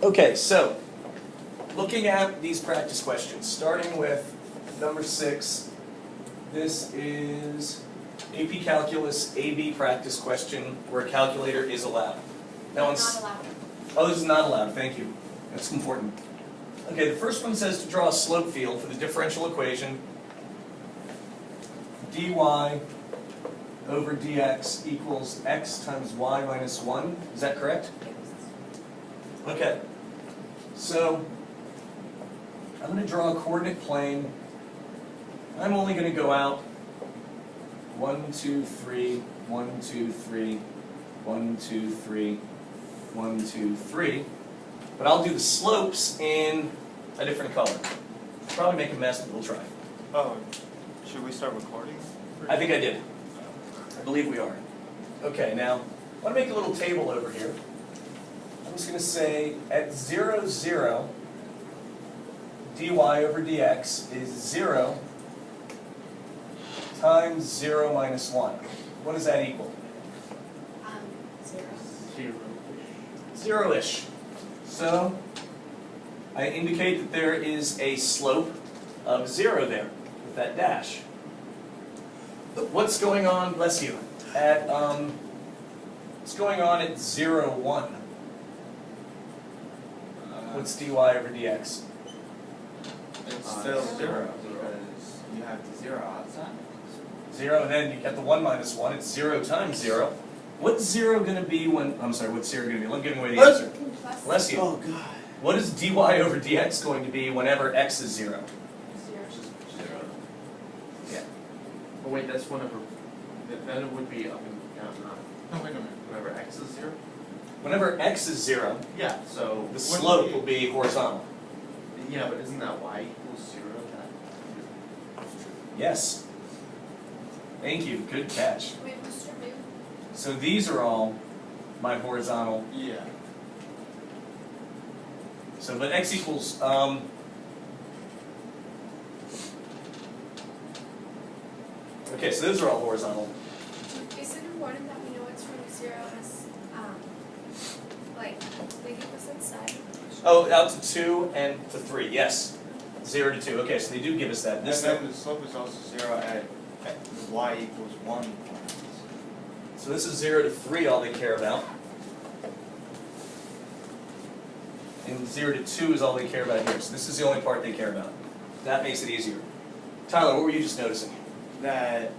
Okay, so looking at these practice questions, starting with number 6, this is AP Calculus AB practice question where a calculator is allowed. That one's Not allowed. Oh, this is not allowed, thank you. That's important. Okay, the first one says to draw a slope field for the differential equation dy over dx equals x times y minus 1. Is that correct? Okay. So, I'm going to draw a coordinate plane. I'm only going to go out 1, 2, 3, 1, 2, 3, 1, 2, 3, 1, 2, 3. But I'll do the slopes in a different color. Probably make a mess, but we'll try. Oh, should we start recording? I think I did. I believe we are. Okay, now, I want to make a little table over here. I'm just going to say at 0, 0, dy over dx is 0 times 0 minus 1. What does that equal? 0. Zero-ish. So, I indicate that there is a slope of 0 there with that dash. What's going on, bless you, at, what's going on at 0, 1? What's dy over dx? It's still 0 because you have the 0 outside. 0, and then you get the 1 minus 1. It's 0 times 0. What's 0 going to be when, I'm sorry, what's 0 going to be? I'm giving away the answer. Bless you. Oh God. What is dy over dx going to be whenever x is 0? 0. Yeah. Oh wait, that's whenever, then it would be up and down, not No, wait a minute. whenever x is 0? Whenever x is 0, Yeah, so. the slope will be horizontal. Yeah, but isn't that y equals 0? Yes. Thank you. Good catch. Wait, Mr. Boo? So these are all my horizontal. Yeah. So, but x equals, okay, so those are all horizontal. Is it important that we know it's from 0 as, like, they give us inside? Oh, out to 2 and to 3, yes. 0 to 2, okay, so they do give us that. And This then the slope is also 0 at y equals 1 points. So this is 0 to 3, all they care about. And 0 to 2 is all they care about here. So this is the only part they care about. That makes it easier. Tyler, what were you just noticing? That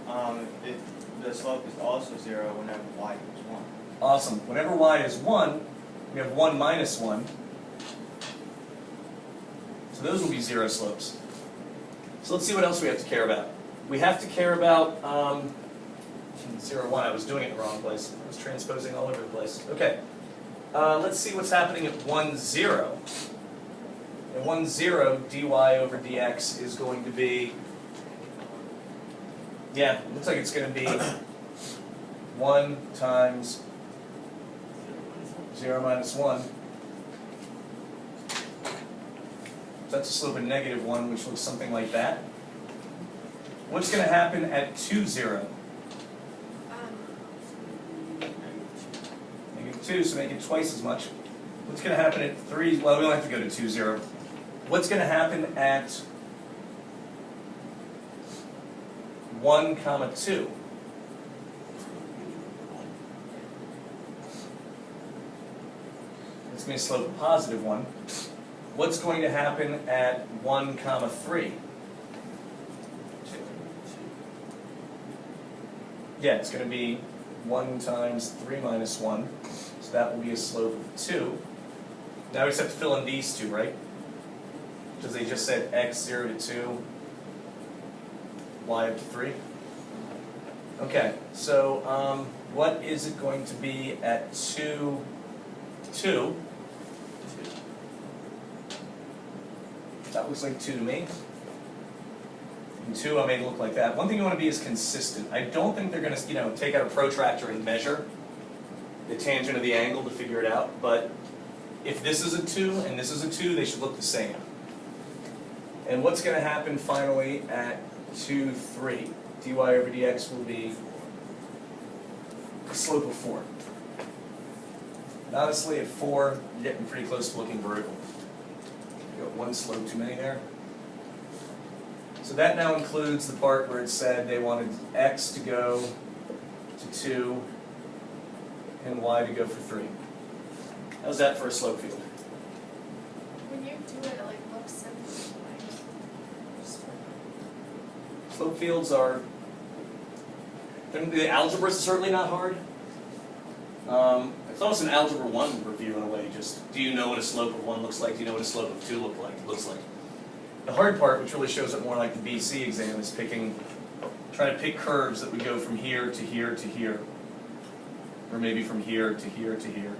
the slope is also 0 whenever y equals 1. Awesome. Whenever y is 1, we have 1 minus 1. So those will be 0 slopes. So let's see what else we have to care about. We have to care about 0, 1. I was doing it in the wrong place. I was transposing all over the place. Okay. Let's see what's happening at 1, 0. At 1, 0, dy over dx is going to be, yeah, it looks like it's going to be 1 times 0 minus 1. So that's a slope of negative 1, which looks something like that. What's going to happen at 2, 0? Negative 2, so make it twice as much. What's going to happen at 3? Well, we don't have to go to 2, 0. What's going to happen at 1, comma 2? It's going to slope a positive 1. What's going to happen at 1, comma 3? Yeah, it's going to be 1 times 3 minus 1. So that will be a slope of 2. Now we just have to fill in these two, right? Because they just said x 0 to 2, y up to 3. Okay, so what is it going to be at 2, 2? That looks like 2 to me. And 2, I made it look like that. One thing you want to be is consistent. I don't think they're going to, take out a protractor and measure the tangent of the angle to figure it out. But if this is a 2 and this is a 2, they should look the same. And what's going to happen finally at 2, 3? dy over dx will be a slope of 4. And honestly, at 4, you're getting pretty close to looking vertical. You got one slope too many there. So that now includes the part where it said they wanted x to go to 2 and y to go for 3. How's that for a slope field? When you do it, like, looks simple, like, just Slope fields are, the algebra is certainly not hard. It's almost an algebra 1 review in a way, just do you know what a slope of 1 looks like? Do you know what a slope of 2 looks like? The hard part, which really shows up more like the BC exam, is trying to pick curves that would go from here to here to here. Or maybe from here to here to here.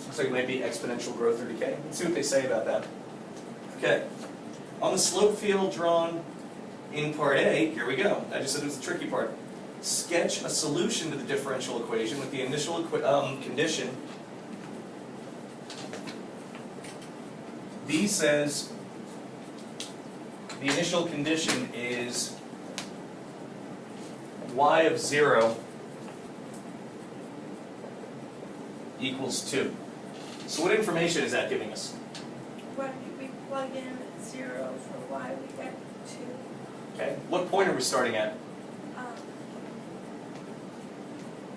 Looks like it might be exponential growth or decay. Let's see what they say about that. Okay. On the slope field drawn in part A, here we go. I just said it was the tricky part. Sketch a solution to the differential equation with the initial condition. B says the initial condition is y of 0 equals 2. So what information is that giving us? When we plug in 0 for y, we get 2. Okay. What point are we starting at?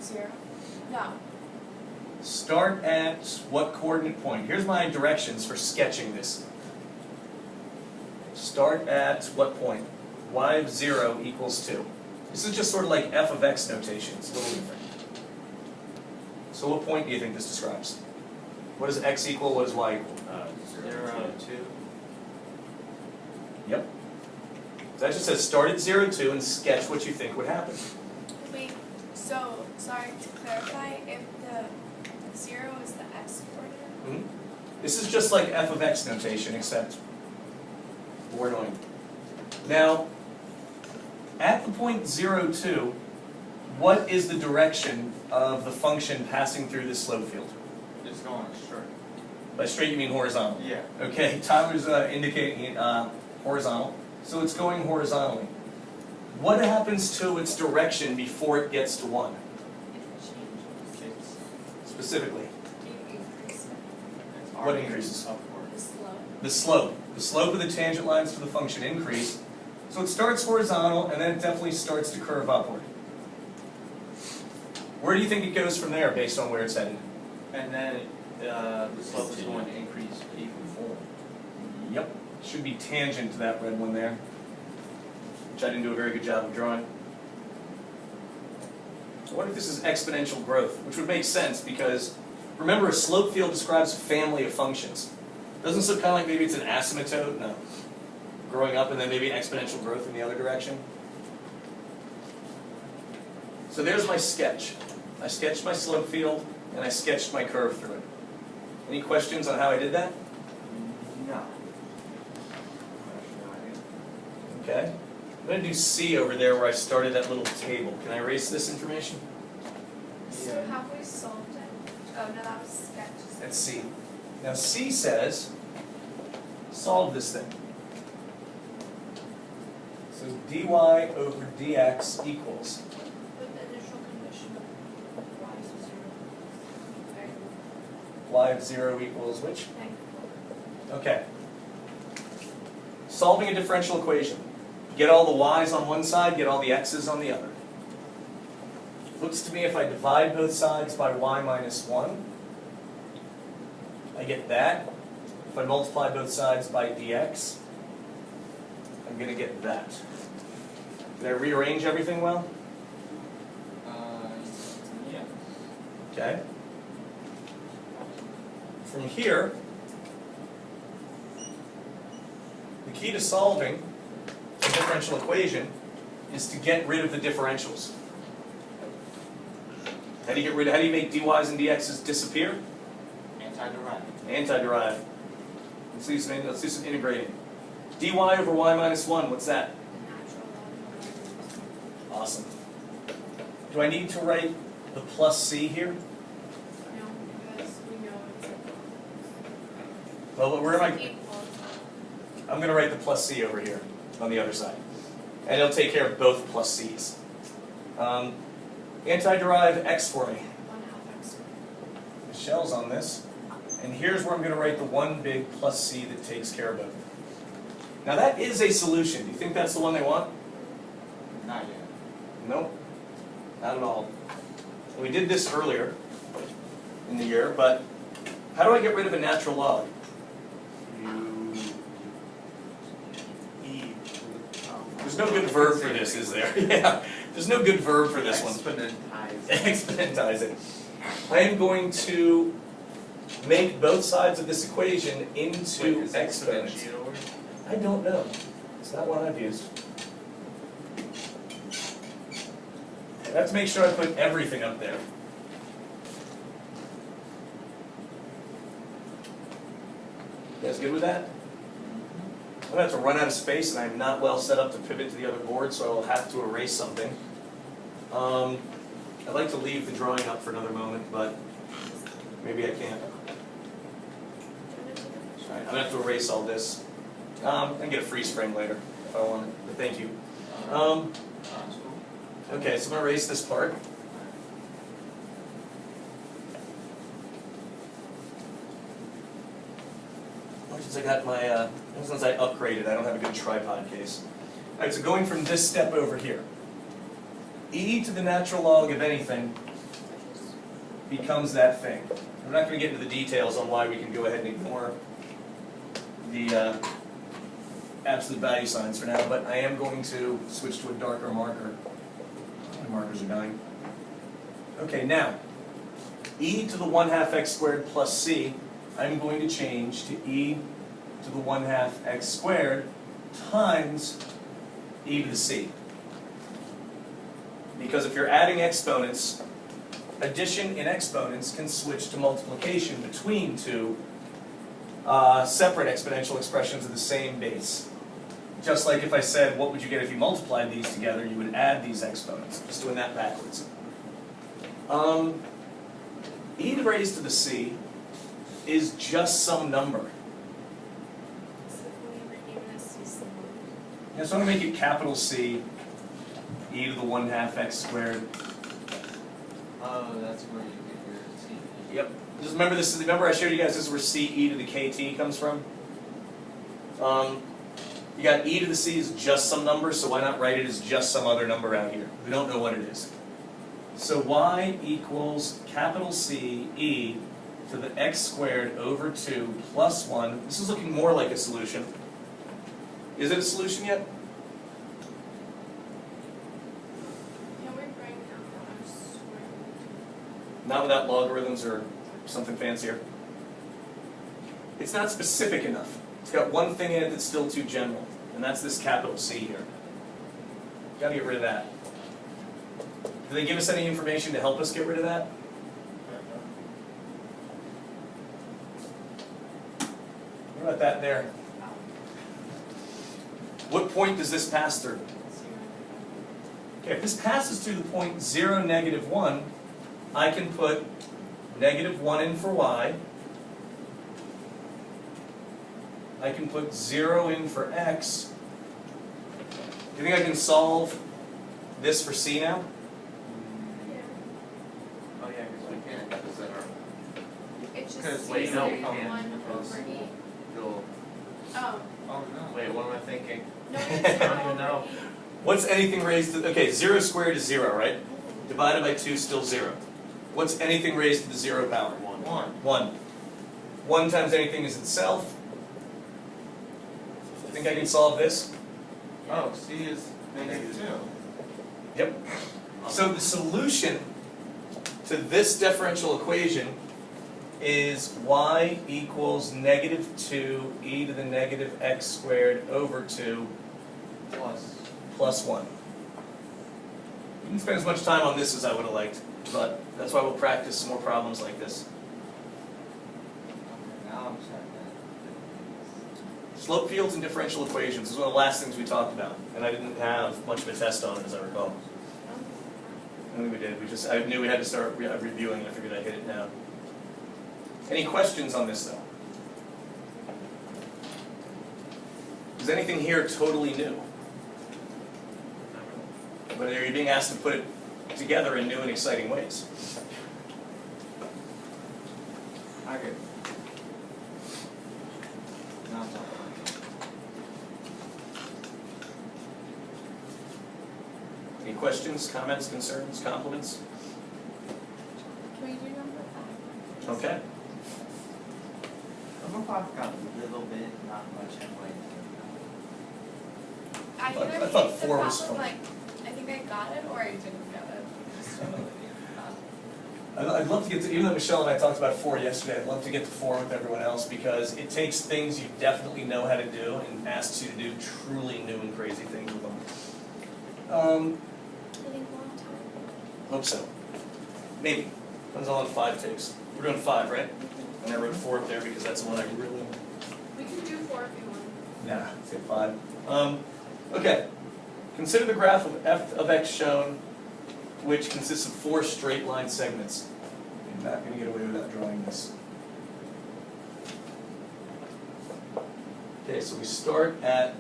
0. No. Start at what coordinate point? Here's my directions for sketching this. Start at what point? Y of 0 equals 2. This is just sort of like f of x notation. It's a little different. So what point do you think this describes? What does x equal? What does y equal? 0, 2. Yep. So that just says start at 0, 2 and sketch what you think would happen. Wait, so, sorry, to clarify, if the 0 is the x coordinate? This is just like f of x notation, except more annoying. Now, at the point 0, 2, what is the direction of the function passing through this slope field? It's going straight. By straight, you mean horizontal? Yeah. Okay, Tyler's indicating horizontal, so it's going horizontally. What happens to its direction before it gets to 1? It changes. It's, Specifically, You increase it. it's What arcing increases? upward. The slope. the slope. The slope of the tangent lines to the function increase. So it starts horizontal, and then it definitely starts to curve upward. Where do you think it goes from there, based on where it's headed? And then the slope is going to increase even more. Yep. Should be tangent to that red one there, which I didn't do a very good job of drawing. I wonder if this is exponential growth, which would make sense because, remember, a slope field describes a family of functions. Doesn't it look kind of like maybe it's an asymptote? No. Growing up and then maybe exponential growth in the other direction. So there's my sketch. I sketched my slope field, and I sketched my curve through it. Any questions on how I did that? No. Okay. I'm going to do C over there where I started that little table. Can I erase this information? So Yeah. have we solved it? Oh, no, that was sketch. That's C. Now C says, solve this thing. So dy over dx equals, With the initial condition of y is 0. Very y of 0 equals which? negative. Okay. Solving a differential equation. Get all the y's on one side, get all the x's on the other. Looks to me if I divide both sides by y minus 1, I get that. If I multiply both sides by dx, I'm going to get that. Did I rearrange everything well? Yeah. Okay. From here, the key to solving a differential equation is to get rid of the differentials. How do you make dy's and dx's disappear? Anti-derived. Anti-derive. Let's do some integrating. dy over y minus 1, what's that? The natural log of y. Awesome. Do I need to write the plus c here? No, because we know it's Well, where am I? equal. I'm going to write the plus c over here on the other side. And it'll take care of both plus c's. Anti-derive x for me. 1/2 shells on this. And here's where I'm going to write the one big plus c that takes care of both. Now that is a solution. Do you think that's the one they want? Not yet. Nope, not at all. We did this earlier in the year, but how do I get rid of a natural log? There's no good verb for this, is there? Yeah, there's no good verb for this one. Exponentize it. I am going to make both sides of this equation into exponents. I don't know. It's not one I've used. I have to make sure I put everything up there. You guys good with that? I'm going to have to run out of space, and I'm not well set up to pivot to the other board, so I will have to erase something. I'd like to leave the drawing up for another moment, but maybe I can't. All right, I'm going to have to erase all this. I can get a freeze frame later if I want it, but thank you. Okay, so I'm going to erase this part. Since I got my, since I upgraded, I don't have a good tripod case. All right, so going from this step over here, e to the natural log of anything becomes that thing. I'm not going to get into the details on why we can go ahead and ignore the absolute value signs for now, but I am going to switch to a darker marker. My markers are dying. Okay, now, e to the 1/2 x squared plus c, I'm going to change to e to the 1/2 x squared times e to the c. Because if you're adding exponents, addition in exponents can switch to multiplication between two separate exponential expressions of the same base. Just like if I said, what would you get if you multiplied these together, you would add these exponents. Just doing that backwards. E raised to the c is just some number. Yeah, so I'm going to make it capital C, e to the 1/2 x squared. Oh, that's where you get your C. Yep. Just remember this. Remember I showed you guys this is where c e to the kt comes from. You got e to the c is just some number, so why not write it as just some other number out here? We don't know what it is. So y equals capital C e to the x squared over 2 plus 1. This is looking more like a solution. Is it a solution yet? Can we bring down the square? Not without logarithms or something fancier. It's not specific enough. It's got one thing in it that's still too general, and that's this capital C here. Got to get rid of that. Do they give us any information to help us get rid of that? What about that there? What point does this pass through? Okay, if this passes through the point 0, -1, I can put -1 in for y. I can put 0 in for x. Do you think I can solve this for c now? Yeah. Oh yeah, because we can't, because then our, It's Because just wait, C no, is we can't, 1 because- over E. you'll, Oh, Oh, no. wait, what am I thinking? no, it's not don't know. over E. What's anything raised to, okay, 0 squared is 0, right? Divided by 2 is still 0. What's anything raised to the 0 power? 1. 1. 1 times anything is itself. Think I can solve this? Oh, C is -2. Yep. So the solution to this differential equation is y equals -2 e to the -x squared over 2 plus 1. We didn't spend as much time on this as I would have liked, but that's why we'll practice some more problems like this. Now I'm checking. Slope fields and differential equations is one of the last things we talked about, and I didn't have much of a test on it, as I recall. I think we did. I knew we had to start reviewing, and I figured I'd hit it now. Any questions on this, though? Is anything here totally new? But are you being asked to put it together in new and exciting ways? Okay. Now I'm talking. Any questions, comments, concerns, compliments? Can we do number 5? Okay. Number 5 got a little bit, not much anyway. I thought- either I thought hate the 4 was problem, fun. like, I think I got it, or I didn't get it. Just totally I'd love to get to, even though Michelle and I talked about 4 yesterday, I'd love to get to 4 with everyone else because it takes things you definitely know how to do and asks you to do truly new and crazy things with them. I think long time. Hope so. Maybe. Depends on 5 takes. We're doing 5, right? And I wrote 4 up there because that's the one I really. We can do 4 if you want. Nah, let's get 5. Okay. Consider the graph of f of x shown, which consists of 4 straight line segments. I'm not going to get away without drawing this. Okay, so we start at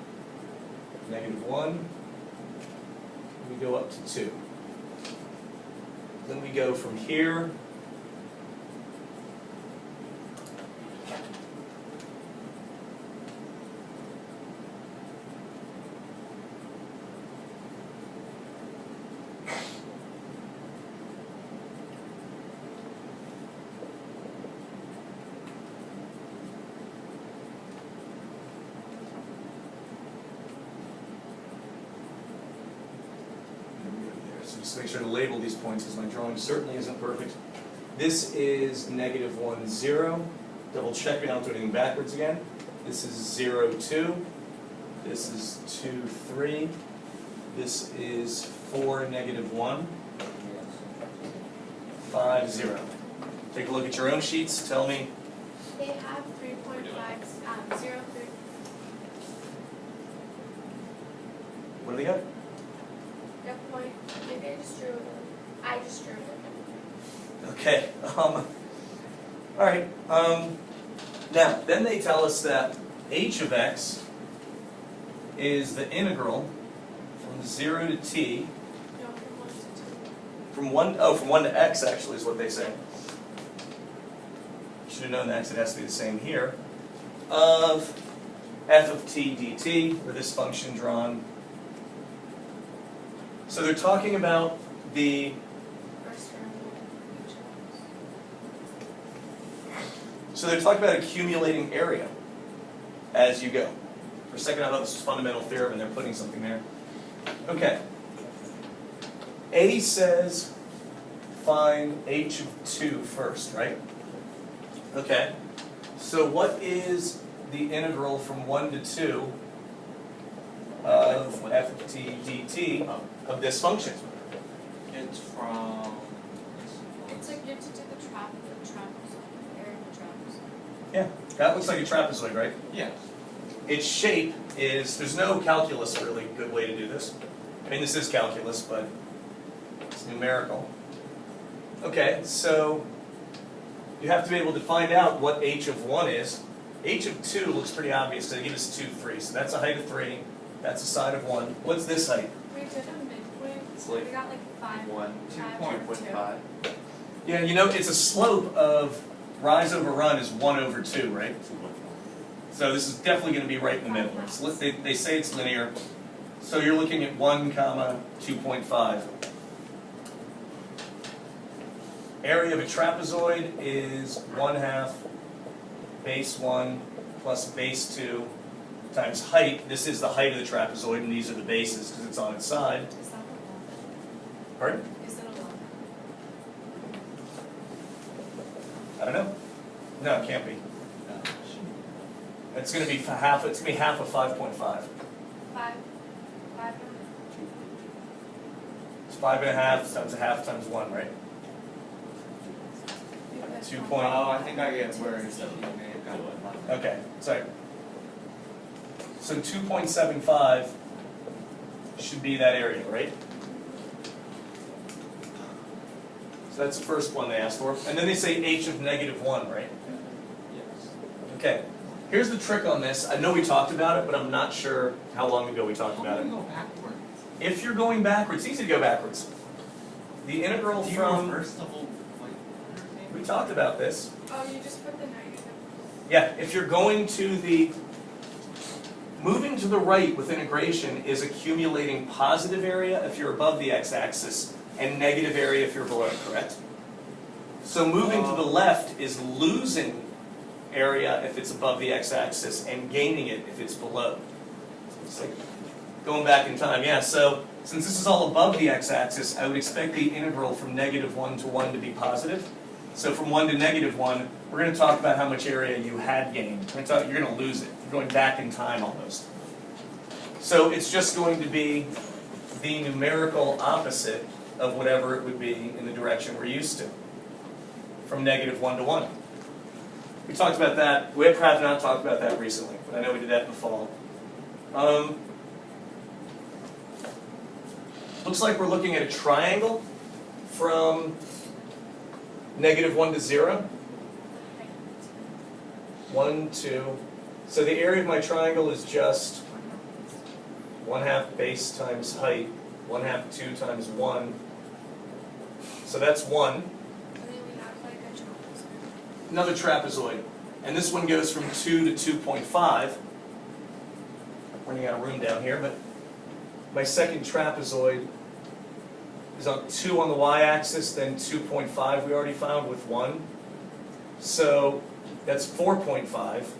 -1. We go up to 2. Then we go from here. So just make sure to label these points because my drawing certainly isn't perfect. This is -1, 0. Double check we don't do anything backwards again. This is 0, 2. This is 2, 3. This is 4, -1. 5, 0. Take a look at your own sheets. Tell me. They have 3.5, 0, 3. What do they got? That point, maybe I just drew it. I just drew it. Okay. All right. Now, then they tell us that h of x is the integral from 0 to t, No, from 1 to 2. from 1 to x actually is what they say. Should have known that because it has to be the same here. Of f of t dt, or this function drawn. So they're talking about the First round of each of So they're talking about accumulating area as you go. For a second I thought this was fundamental theorem and they're putting something there. Okay. A says find h of 2 first, right? Okay. So what is the integral from 1 to 2 of f of t dt of this function? It's from. It's like you have to do the trapezoid, area of the trapezoid. Yeah, that looks like a trapezoid, right? Yes. Its shape is, there's no calculus really good way to do this. I mean, this is calculus, but it's numerical. Okay, so you have to be able to find out what h of 1 is. H of 2 looks pretty obvious, so they give us 2, 3. So that's a height of 3, that's a side of 1. What's this height? We did a midpoint, It's like we got like 5. 2.5. Yeah, you know, it's a slope of rise over run is 1 over 2, right? So this is definitely going to be right in the middle. They say it's linear. So you're looking at 1, comma 2.5. Area of a trapezoid is 1/2 base 1 plus base 2 times height. This is the height of the trapezoid, and these are the bases because it's on its side. Is that a Pardon? lot? Is that a lot? I don't know. No, it can't be. It's going to be half. It's going to be half of 5.5. 5. 5. It's 5.5 times a half times 1, right? 2 point. Oh, I think I get where it's at. You may have gotten it. Okay, sorry. So 2.75 should be that area, right? So that's the first one they asked for. And then they say h of -1, right? Yes. Okay. Here's the trick on this. I know we talked about it, but I'm not sure how long ago we talked about it. Go backwards. If you're going backwards, it's easy to go backwards. The integral Do you from... reverse the whole, like, We talked about this. Oh, you just put the negative. Yeah, if you're going to the, moving to the right with integration is accumulating positive area if you're above the x-axis and negative area if you're below, correct? So moving to the left is losing area if it's above the x-axis and gaining it if it's below. It's like going back in time, yeah, so since this is all above the x-axis, I would expect the integral from -1 to 1 to be positive. So from 1 to -1, we're going to talk about how much area you had gained. You're going to lose it. You're going back in time almost. So it's just going to be the numerical opposite of whatever it would be in the direction we're used to, from -1 to 1. We talked about that. We have perhaps not talked about that recently, but I know we did that in the fall. Looks like we're looking at a triangle from -1 to 0. 1, 2. So the area of my triangle is just 1/2 base times height, 1/2 2 times 1. So that's 1. And then we have like a trapezoid. Another trapezoid. And this one goes from 2 to 2.5. Running out of room down here, but my second trapezoid is on 2 on the y-axis, then 2.5 we already found with 1. So that's 4.5,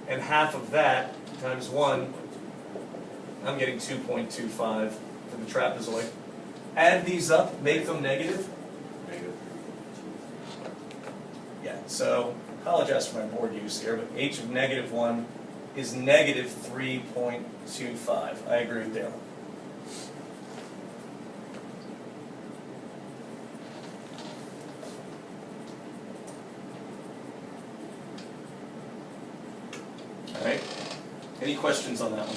and half of that times 1, I'm getting 2.25 for the trapezoid. Add these up, make them negative. Yeah, so apologize for my board use here, but h of -1 is -3.25. I agree with Dale. All right. Any questions on that one?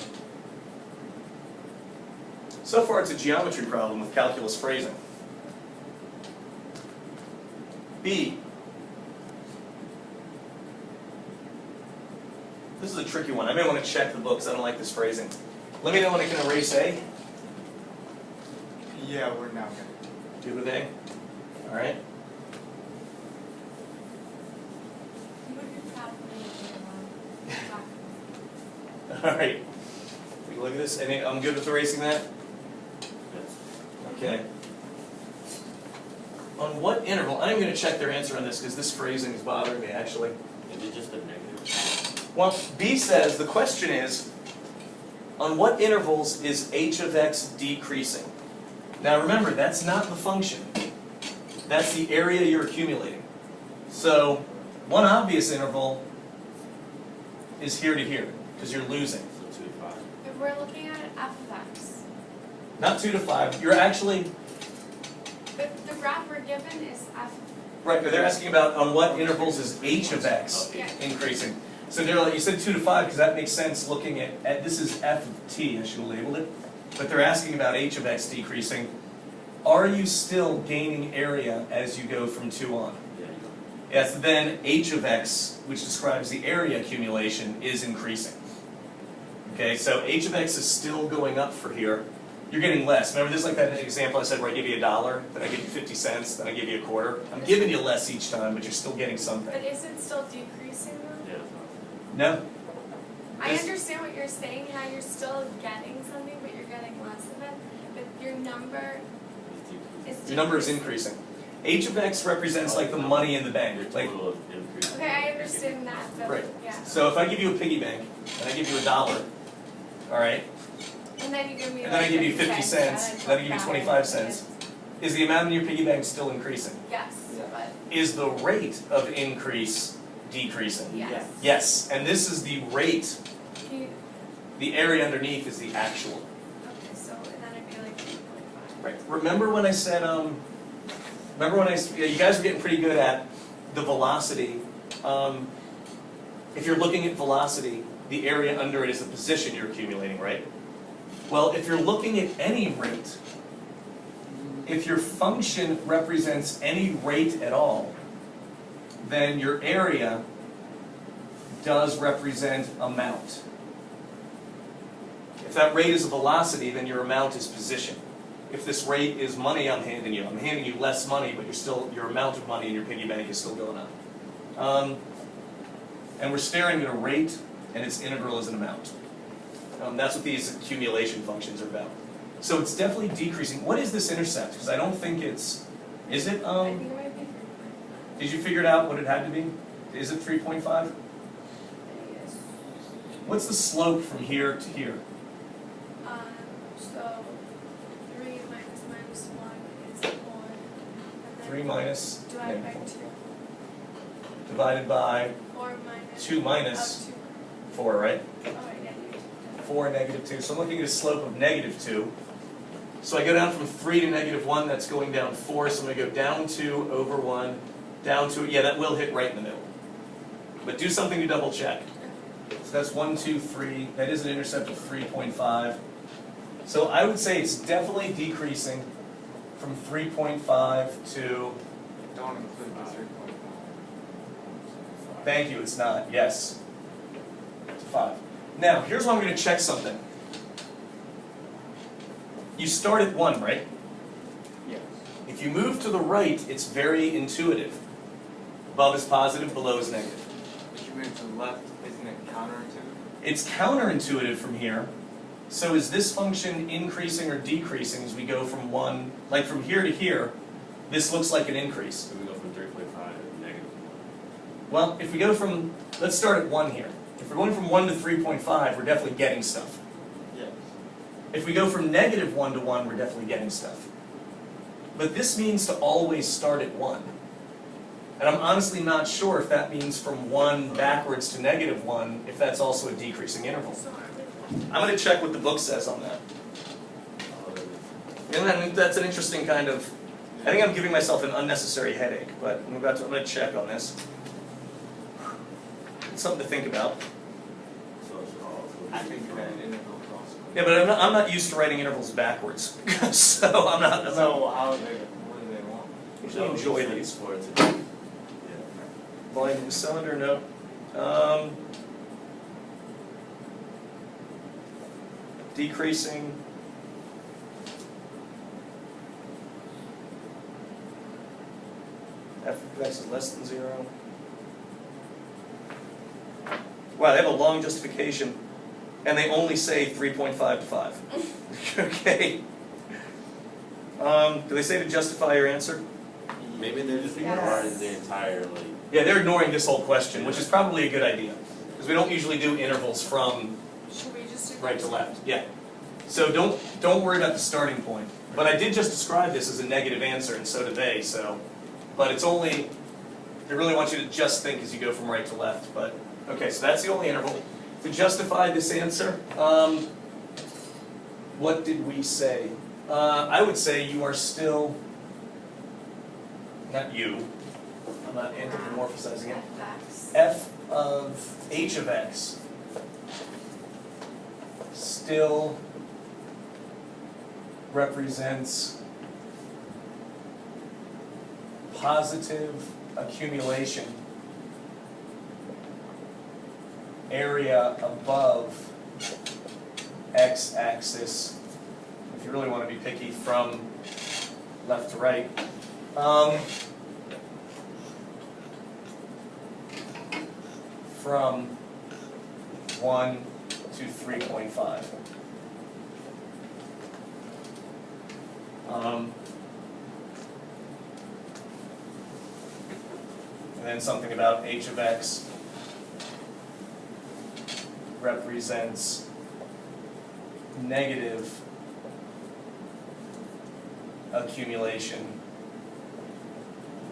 So far, it's a geometry problem with calculus phrasing. B. This is a tricky one. I may want to check the books. I don't like this phrasing. Let me know when I can erase A. Yeah, we're now gonna. Good with A? All right. You would be proud of me if you were All right. Take a look at this. I'm good with erasing that? Okay. On what interval? I'm going to check their answer on this because this phrasing is bothering me, actually. Is it just a negative? Well, B says, the question is, on what intervals is h of x decreasing? Now remember, that's not the function. That's the area you're accumulating. So, one obvious interval is here to here, because you're losing. So 2 to 5. If we're looking at f of x, Not 2 to 5. You're actually, the graph we're given is f. right, but they're asking about on what intervals is h of x Yeah. increasing. So Daryl, you said 2 to 5 because that makes sense looking at this is f of t, I should have labeled it. But they're asking about h of x decreasing. Are you still gaining area as you go from 2 on? Yeah, you Yes, then h of x, which describes the area accumulation, is increasing. Okay, so h of x is still going up for here. You're getting less. Remember, this is like that example I said where I give you $1, then I give you 50 cents, then I give you a quarter. I'm giving you less each time, but you're still getting something. But is it still decreasing though? Yeah. No? I Yes. understand what you're saying, how you're still getting something, but you're getting less of it. But your number is The number is increasing. H of x represents like the money in the bank. Your Like, total of increase. Okay, I understand that, but Right. yeah. so if I give you a piggy bank, and I give you $1, all right, And then you give me and then I like give you 50 cents, and then I give you 25 cents, is the amount in your piggy bank still increasing? Yes, but Is the rate of increase decreasing? yes. Yes, and this is the rate. Can you, The area underneath is the actual. okay, so then it'd be like 3.5. Right. Remember when I said, you guys were getting pretty good at the velocity. If you're looking at velocity, the area under it is the position you're accumulating, right? Well, if you're looking at any rate, if your function represents any rate at all, then your area does represent amount. If that rate is a velocity, then your amount is position. if this rate is money I'm handing you. I'm handing you less money, but your amount of money in your piggy bank is still going up. And we're staring at a rate, and its integral is an amount. That's what these accumulation functions are about. So it's definitely decreasing. What is this intercept? Because I don't think it's, is it, I think it might be 3.5. did you figure it out what it had to be? Is it 3.5? Yes. What's the slope from here to here? So 3 minus 1 is 1. And then 3 minus divided by 2. divided by 4 minus 2 minus 2. 4, right? Oh, wait, negative 4, negative 2. So I'm looking at a slope of negative 2. So I go down from 3 to negative 1, that's going down 4. So I'm going to go down 2, over 1, down 2. Yeah, that will hit right in the middle. But do something to double check. So that's 1, 2, 3. That is an intercept of 3.5. So I would say it's definitely decreasing from 3.5 to, Don't include the 3.5. thank you, it's not, yes, to 5. Now, here's where I'm going to check something. You start at 1, right? Yes. If you move to the right, it's very intuitive. Above is positive, below is negative. If you move to the left, isn't it counterintuitive? It's counterintuitive from here. So is this function increasing or decreasing as we go from 1, like from here to here, this looks like an increase. So we go from 3.5 to negative 1. Well, if we go from, let's start at 1 here. If we're going from 1 to 3.5, we're definitely getting stuff. Yes. If we go from negative 1 to 1, we're definitely getting stuff. But this means to always start at 1. And I'm honestly not sure if that means from 1 backwards to negative 1, if that's also a decreasing interval. So I'm going to check what the book says on that. And then that's an interesting kind of, I think I'm giving myself an unnecessary headache, but I'm going to check on this. It's something to think about. So it's all. I think that integral is also. Yeah, but I'm not used to writing intervals backwards, so I'm not. So how they, what do they want? Usually enjoy these. For it to be. Yeah. Volume of the cylinder, no. Decreasing. F of x is less than 0. Wow, they have a long justification, and they only say 3.5 to 5. Okay. Do they say to justify your answer? Maybe they're just Yes. ignoring the entire, like, Yeah, they're ignoring this whole question, which is probably a good idea, because we don't usually do intervals from should we just do right to left. Yeah. So don't worry about the starting point. But I did just describe this as a negative answer, and so did they. So, but it's only they really want you to just think as you go from right to left. But okay, so that's the only interval. To justify this answer, what did we say? I would say you are still not you. I'm not anthropomorphizing it. X. F of h of x still represents positive accumulation area above x-axis, if you really want to be picky, from left to right. From 1 to 3.5. And then something about h of x represents negative accumulation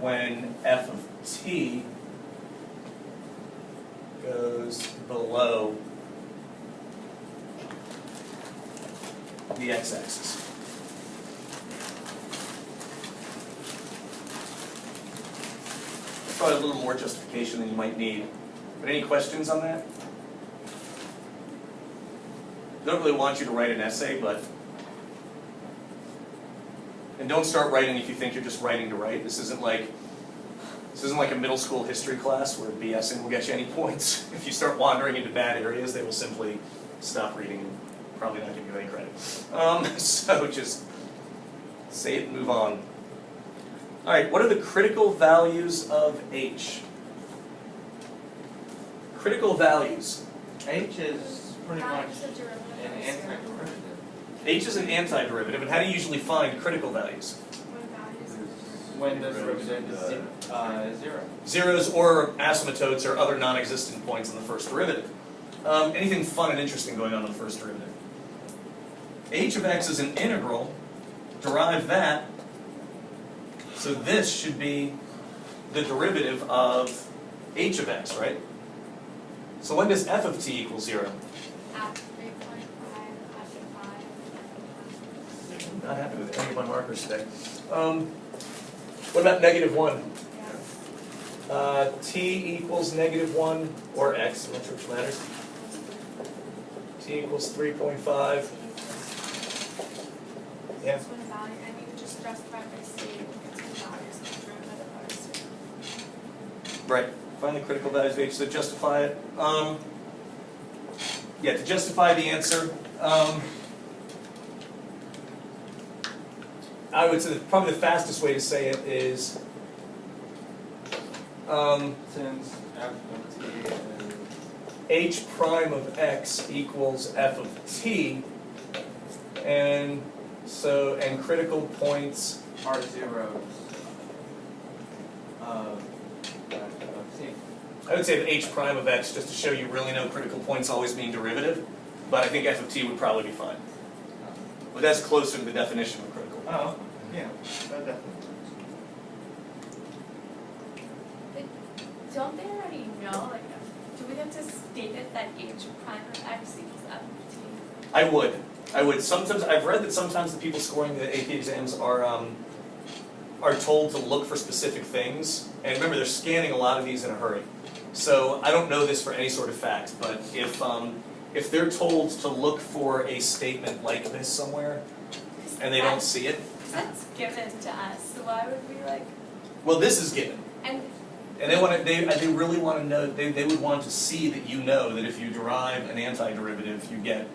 when f of t goes below the x-axis. Probably a little more justification than you might need. But any questions on that? Don't really want you to write an essay, but and don't start writing if you think you're just writing to write. This isn't like a middle school history class where BSing will get you any points. If you start wandering into bad areas, they will simply stop reading and probably not give you any credit. So just Say it and move on. All right, what are the critical values of h? Critical values. H is pretty much Values of derivative an of zero. antiderivative. H is an antiderivative, and how do you usually find critical values? When values of When the derivative is zero. Zeros or asymptotes or other non-existent points in the first derivative. Anything fun and interesting going on in the first derivative? H of x is an integral. Derive that. So this should be the derivative of h of x, right? So when does f of t equal 0? at 3.5, after 5. I'm not happy with any of my markers today. What about -1? Yes. T equals -1 or x, I'm not sure which matters. T equals 3.5. Yeah. That's when a value, and you just justify by stating it's when values of the derivative are zero. Right. Find the critical values of h, so justify it. Yeah, to justify the answer, I would say that probably the fastest way to say it is Since f of t is h prime of x equals f of t, and so, and critical points, are zeros of t. I would say that h prime of x, just to show you really no critical points always mean derivative, but I think f of t would probably be fine. But that's closer to the definition of critical. Oh, yeah, that definitely. Don't they already know, like, do we have to state it that h prime of x equals f of t? I would. Sometimes, I've read that sometimes the people scoring the AP exams are told to look for specific things. And remember, they're scanning a lot of these in a hurry. So I don't know this for any sort of fact, but if they're told to look for a statement like this somewhere, and they don't see it, That's given to us, so why would we like, well, this is given. and And they really want to know, they would want to see that you know that if you derive an antiderivative, you get.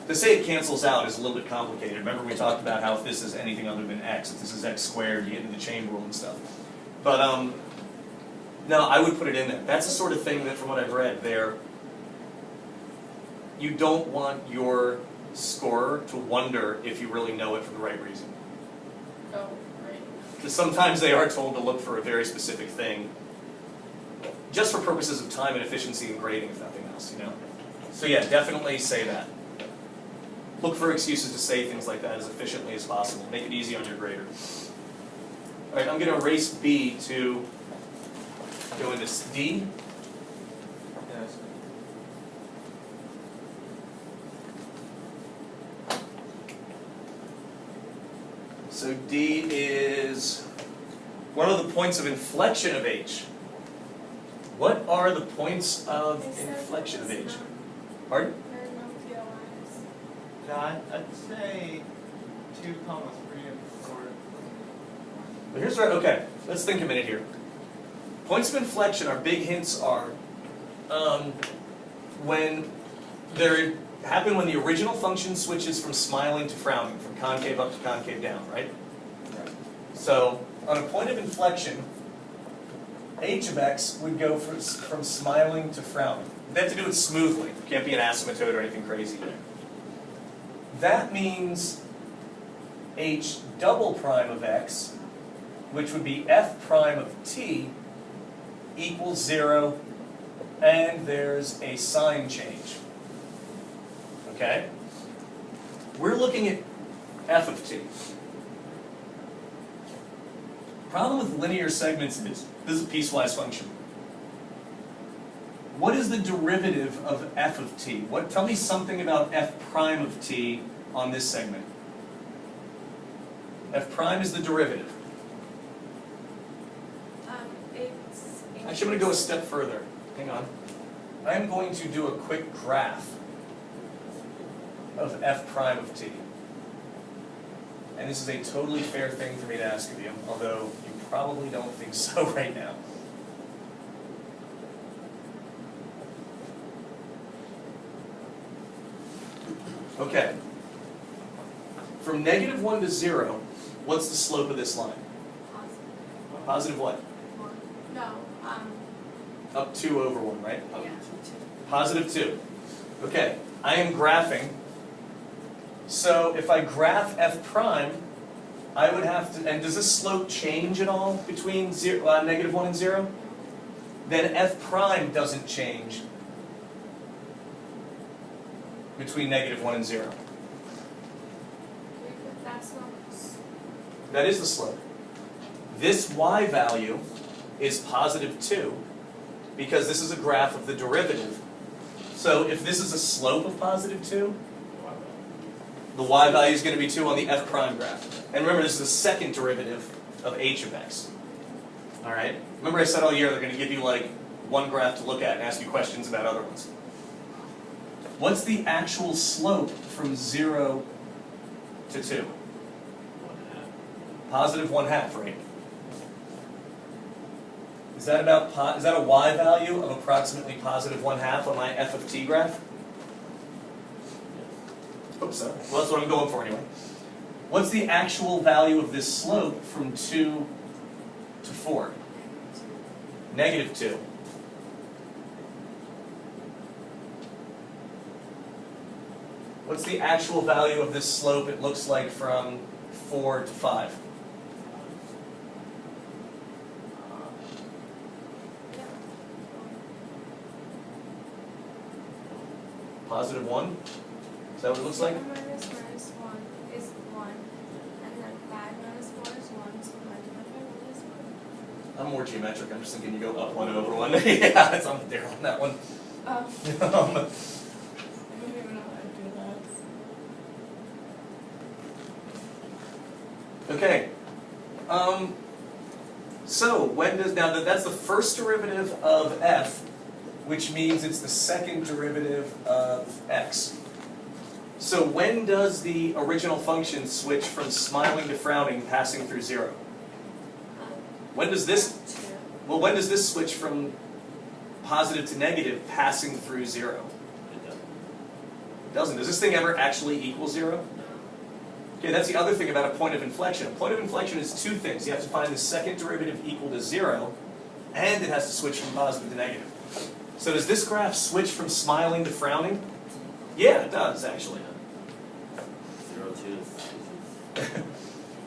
To say it cancels out is a little bit complicated. Remember we talked about how if this is anything other than x, if this is x squared, you get into the chain rule and stuff. But no, I would put it in there. That's the sort of thing that, from what I've read, you don't want your scorer to wonder if you really know it for the right reason. oh, right. Because sometimes they are told to look for a very specific thing, just for purposes of time and efficiency and grading, if nothing else, you know? So yeah, definitely say that. Look for excuses to say things like that as efficiently as possible. Make it easy on your grader. All right, I'm going to erase B to go into D. Yes. So D is, what are the points of inflection of H? What are the points of They said inflection of H? there's Pardon? There are no POIs. No, I'd say 2, 3, and 4. But here's right. Okay, let's think a minute here. Points of inflection, our big hints are when they happen when the original function switches from smiling to frowning, from concave up to concave down, right? Right. So on a point of inflection, h of x would go from smiling to frowning. They have to do it smoothly. It can't be an asymptote or anything crazy there. That means h double prime of x, which would be f prime of t, equals 0, and there's a sign change. Okay? We're looking at f of t. Problem with linear segments is, this is a piecewise function. What is the derivative of f of t? Tell me something about f prime of t on this segment. F prime is the derivative. It's. Actually, I'm going to go a step further. Hang on. I'm going to do a quick graph of f prime of t. And this is a totally fair thing for me to ask of you, although you probably don't think so right now. Okay. From -1 to 0, what's the slope of this line? Positive. Positive what? One. No, Up 2 over 1, right? yeah. Positive 2. Okay, I am graphing. So if I graph f prime, I would have to, and does this slope change at all between -1 and 0? Then f prime doesn't change between -1 and 0. Can we put that slopes? That is the slope. This y value is positive 2 because this is a graph of the derivative. So if this is a slope of positive 2, the y value is going to be 2 on the f prime graph. And remember, this is the second derivative of h of x. All right? Remember I said all year they're going to give you like one graph to look at and ask you questions about other ones. What's the actual slope from 0 to 2? Positive 1/2, right? Is that about is that a y value of approximately positive 1/2 on my f of t graph? Hope so. Well, that's what I'm going for anyway. What's the actual value of this slope from 2 to 4? -2. What's the actual value of this slope it looks like from 4 to 5? Positive 1? Is that what it looks like? 7 minus 1 is 1, and then 5 minus 4 is 1, so 1 divided by 1 is 1. I'm more geometric. I'm just thinking you go up 1 over 1. Yeah, it's on there on that one. Oh, Um, I don't even know how to do that. Okay. So when does now that's the first derivative of f, which means it's the second derivative of x. So when does the original function switch from smiling to frowning, passing through 0? When does this? 2. Well, when does this switch from positive to negative, passing through 0? It doesn't. Does this thing ever actually equal 0? Okay, that's the other thing about a point of inflection. A point of inflection is two things. You have to find the second derivative equal to 0, and it has to switch from positive to negative. So does this graph switch from smiling to frowning? Yeah, it does, actually. 0, 2.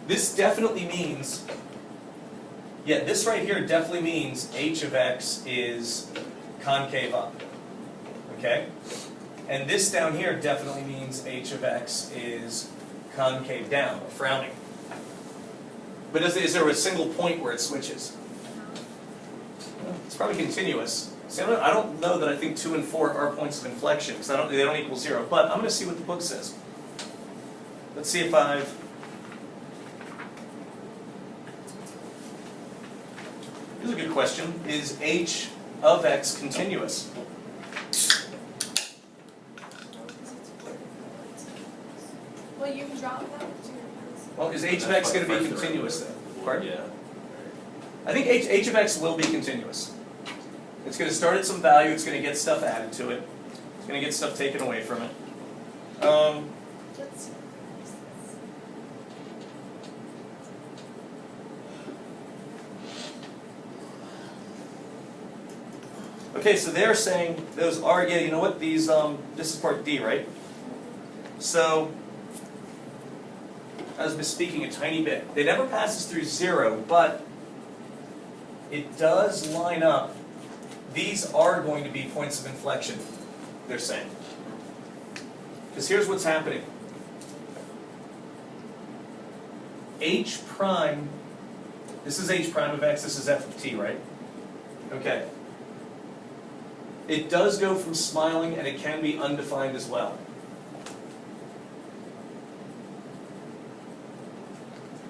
This definitely means, yeah, this right here definitely means h of x is concave up. Okay? And this down here definitely means h of x is concave down, or frowning. But is there a single point where it switches? It's probably continuous. See, I don't know that I think 2 and 4 are points of inflection, because they don't equal 0. But I'm going to see what the book says. Let's see if I've... Here's a good question. Is h of x continuous? Well, you can draw it without to your pencil. Well, is h of x going to be continuous then? Pardon? Yeah. I think h of x will be continuous. It's going to start at some value, it's going to get stuff added to it, it's going to get stuff taken away from it. Let's see. Okay, so they're saying those are, yeah, you know what, these, this is part D, right? So, I was misspeaking a tiny bit. It never passes through 0, but it does line up. These are going to be points of inflection, they're saying. Because here's what's happening. H prime, this is H prime of x, this is f of t, right? Okay. It does go from smiling, and it can be undefined as well.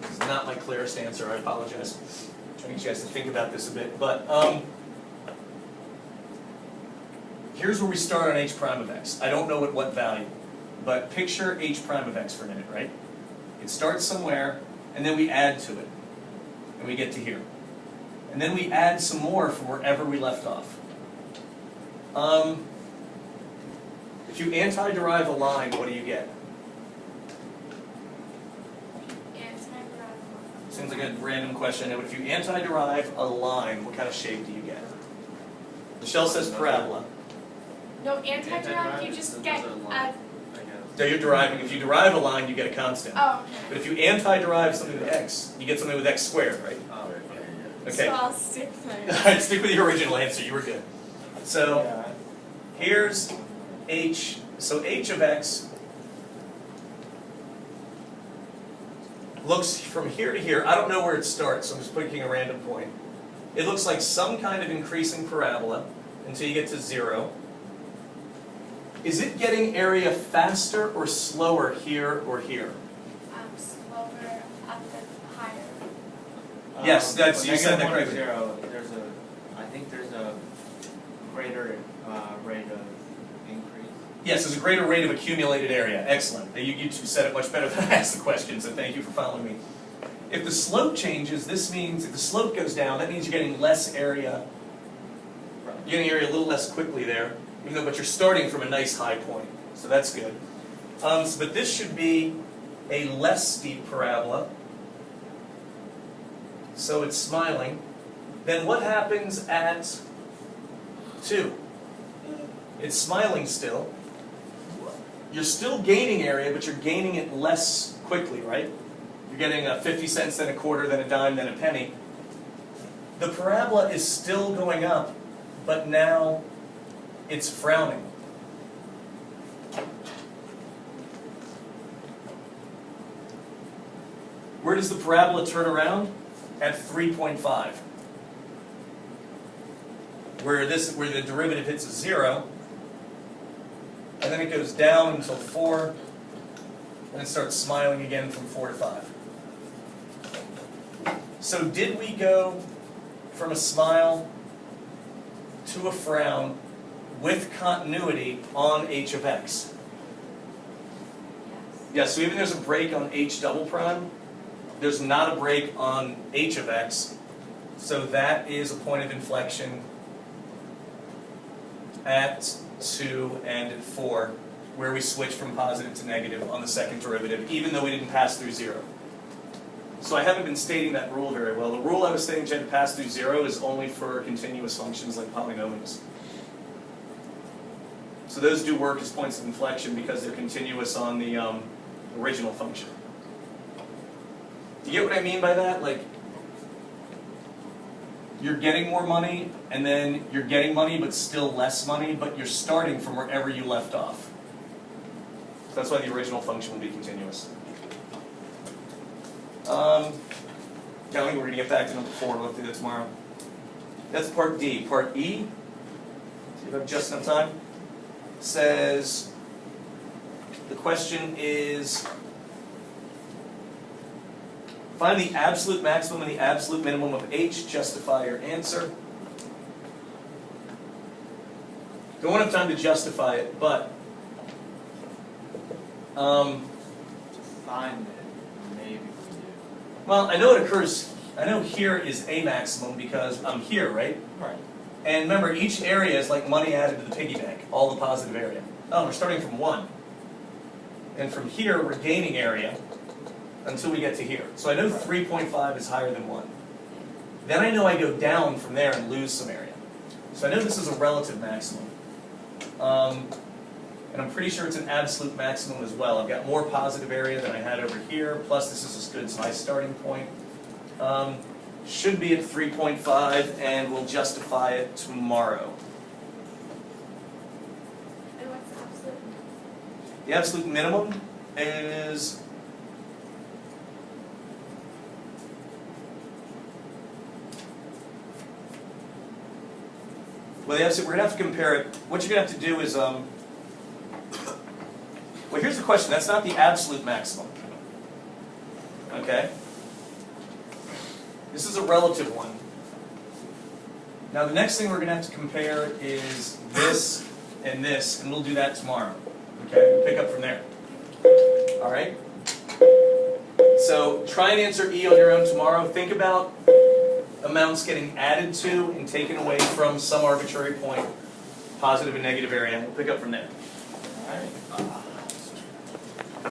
This is not my clearest answer, I apologize. I'm trying to get you guys to think about this a bit. But here's where we start on h prime of x. I don't know at what value, but picture h prime of x for a minute, right? It starts somewhere, and then we add to it, and we get to here. And then we add some more from wherever we left off. If you anti-derive a line, what do you get? seems like a random question, but if you antiderive a line, what kind of shape do you get? Michelle says parabola. No, antiderive, you just get a, No, you're deriving. If you derive a line, you get a constant. oh, But okay. if you antiderive something with x, you get something with x squared, right? Oh, yeah. Okay. So I'll stick there. Alright, stick with your original answer, you were good. So, Yeah. here's h, so h of x looks from here to here, I don't know where it starts, so I'm just picking a random point. It looks like some kind of increasing parabola until you get to 0. Is it getting area faster or slower here or here? Slower at the higher. Yes, that's- from you said that -1 to correctly. 0, I think there's a greater rate of increase. Yes, there's a greater rate of accumulated area. Excellent. You said it much better than I asked the question, so thank you for following me. If the slope changes, this means if the slope goes down, that means you're getting less area. You're getting area a little less quickly there, even though, but you're starting from a nice high point, so that's good. But this should be a less steep parabola, so it's smiling. Then what happens at 2? It's smiling still. You're still gaining area, but you're gaining it less quickly, right? You're getting 50 cents, then a quarter, then a dime, then a penny. The parabola is still going up, but now it's frowning. Where does the parabola turn around? At 3.5. Where the derivative hits a 0, and then it goes down until 4, and it starts smiling again from 4 to 5. So did we go from a smile to a frown with continuity on h of x? Yes. Yes, so even there's a break on h double prime, there's not a break on h of x, so that is a point of inflection at 2 and at 4, where we switch from positive to negative on the second derivative, even though we didn't pass through 0. So I haven't been stating that rule very well. The rule I was stating you had to pass through 0 is only for continuous functions like polynomials. So those do work as points of inflection because they're continuous on the original function. Do you get what I mean by that? Like, you're getting more money, and then you're getting money, but still less money, but you're starting from wherever you left off. So that's why the original function will be continuous. I think we're going to get back to number 4. We'll do that tomorrow. That's part D. Part E, see if I have just enough time, says, the question is, find the absolute maximum and the absolute minimum of h, justify your answer. Don't want to have time to justify it, but Find it, maybe we do. well, I know it occurs, I know here is a maximum because I'm here, right? Right. And remember, each area is like money added to the piggy bank, all the positive area. Oh, we're starting from 1. And from here, we're gaining area until we get to here. So I know 3.5 is higher than 1. Then I know I go down from there and lose some area. So I know this is a relative maximum. And I'm pretty sure it's an absolute maximum as well. I've got more positive area than I had over here, plus this is as good as my starting point. Should be at 3.5, and we'll justify it tomorrow. And what's the absolute? The absolute minimum is well, the absolute, we're going to have to compare it. What you're going to have to do is, well, here's the question. That's not the absolute maximum. Okay? This is a relative one. Now, the next thing we're going to have to compare is this, and we'll do that tomorrow. Okay? We'll pick up from there. All right? So, try and answer E on your own tomorrow. Think about amounts getting added to and taken away from some arbitrary point, positive and negative area. We'll pick up from there. All right.